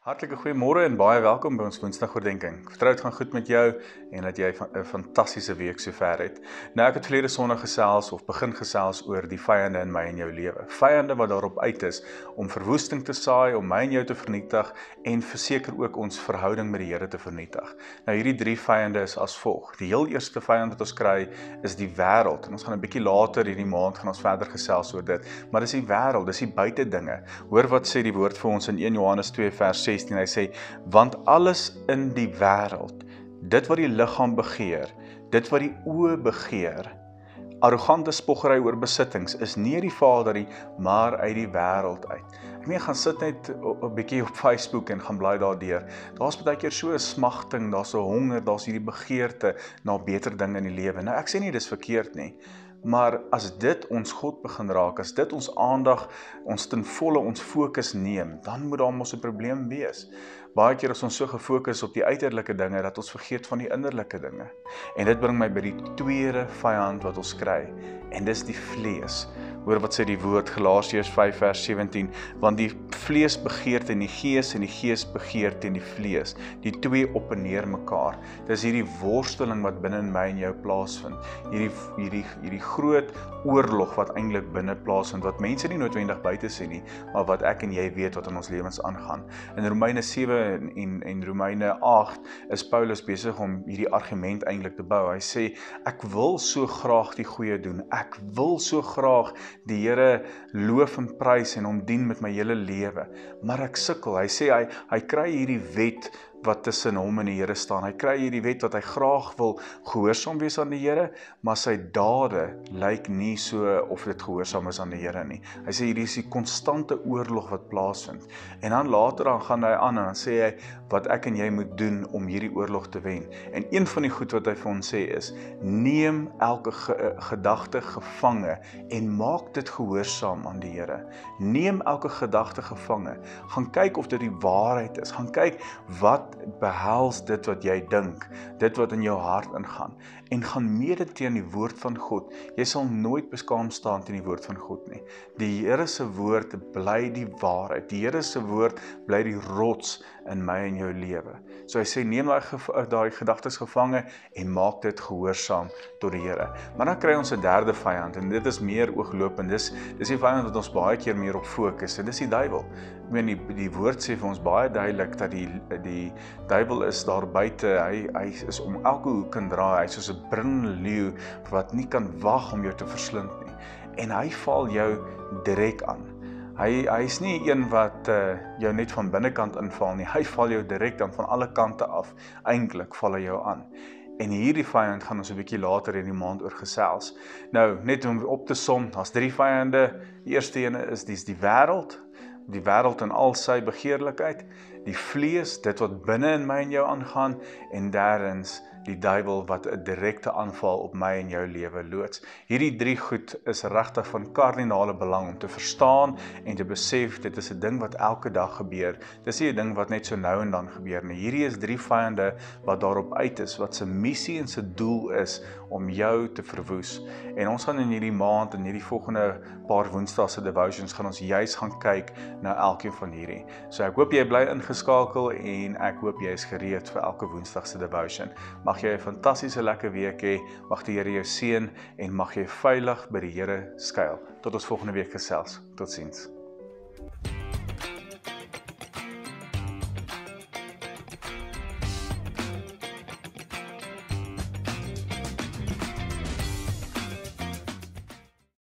Hartlike goeiemôre en baie welkom by ons Woensdagoordenkings. Ek vertrou dit gaan goed met jou en dat jy 'n fantastiese week sover het. Nou ek het verlede Sondag gesels of begin gesels oor die vyande in my en jou lewe. Vyande wat daarop uit is om verwoesting te saai, om my en jou te vernietig en verseker ook ons verhouding met die Here te vernietig. Nou hierdie drie vyande is as volg. Die heel eerste vyand wat ons kry is die wêreld. En ons gaan 'n bietjie later hierdie maand gaan ons verder gesels oor dit. Maar dis die wêreld, dis die buitedinge. Hoor wat sê die woord vir ons in 1 Johannes 2 vers 16, hy sê, want alles in die wêreld, dit wat die liggaam begeer, dit wat die oë begeer, arrogante spoggery oor besittings, is nie uit die Vader nie, maar uit die wêreld uit. Ek gaan sit net 'n bietjie op Facebook en gaan blaai daardeur. Daar's baie keer so 'n smagting, daar's 'n honger, daar's hierdie begeerte na beter dinge in die lewe. Nou ek sê nie dis verkeerd nie, maar as dit ons God begin raak, as dit ons aandag, ons ten volle ons fokus neem, dan moet daar mos 'n probleem wees. Baie keer is ons so gefokus op die uiterlike dinge, dat ons vergeet van die innerlike dinge. En dit bring my by die tweede vyand wat ons kry, en dis die vlees. Hoor wat sê die woord, Galasiërs 5 vers 17, want die vlees begeer teen die gees begeer teen die vlees. Die twee opponeer mekaar. Dis hierdie worsteling wat binne in my en jou plaasvind. Hierdie groot oorlog wat eintlik binne plaasvind, wat mense nie noodwendig buite sien nie, maar wat ek en jy weet wat in ons lewens aangaan. In Romeine 7 en Romeine 8 is Paulus besig om hierdie argument eintlik te bou. Hy sê, ek wil so graag die goeie doen. Ek wil so graag die Here loof en prys en hom dien met my hele lewe. Maar ek sukkel. Hy sê hy kry hierdie wet wat tussen hom en die Here staan. Hy kry hierdie wet wat hy graag wil gehoorsaam wees aan die Here, maar sy dade lyk nie so of dit gehoorsaam is aan die Here nie. Hy sê hierdie is die konstante oorlog wat plaasvind. En dan later dan gaan hy aan en dan sê hy wat ek en jy moet doen om hierdie oorlog te wen. En een van die goed wat hy vir ons sê is, neem elke gedagte gevange en maak dit gehoorsaam aan die Here. Neem elke gedagte gevange. Gaan kyk of dit die waarheid is. Gaan kyk wat behels dit wat jy dink, dit wat in jou hart ingaan, en gaan mediteer aan die woord van God. Jy sal nooit beskaam staan teen die woord van God nie. Die Here se woord bly die waarheid. Die Here se woord bly die rots in my en jou lewe. So hy sê, neem daai gedagtes gevange en maak dit gehoorsaam tot die Here. Maar dan kry ons 'n derde vyand, en dit is meer ooglopend. Dis die vyand wat ons baie keer meer op fokus, en dis die duiwel. Ek meen, die woord sê vir ons baie duidelik dat die duiwel is daar buite. Hy is om elke hoek en draai. Hy is soos 'n brullende leeu wat nie kan wag om jou te verslind nie. En hy val jou direk aan. Hy is nie een wat jou net van binnekant inval nie. Hy val jou direk dan van alle kante af. Eintlik val hy jou aan. En hierdie vyand gaan ons 'n bietjie later in die maand oor gesels. Nou, net om op te som, daar's drie vyande. Die eerste ene is die wêreld. Die wêreld in al sy begeerlikheid, die vlees, dit wat binne in my en jou aangaan, en derdens die duiwel wat 'n direkte aanval op my en jou lewe loods. Hierdie drie goed is regtig van kardinale belang om te verstaan en te besef, dit is 'n ding wat elke dag gebeur. Dis nie 'n ding wat net so nou en dan gebeur nie. Hierdie is drie vyande wat daarop uit is, wat se missie en se doel is om jou te verwoes. En ons gaan in hierdie maand en hierdie volgende paar Woensdae se devotions gaan ons juis gaan kyk na elkeen van hierdie. So ek hoop jy bly ingeskakel en ek hoop jy is gereed vir elke Woensdag se devotion. Mag jy 'n fantastiese lekker week hê, mag die Here jou seën en mag jy veilig by die Here skuil. Tot ons volgende week gesels. Totsiens.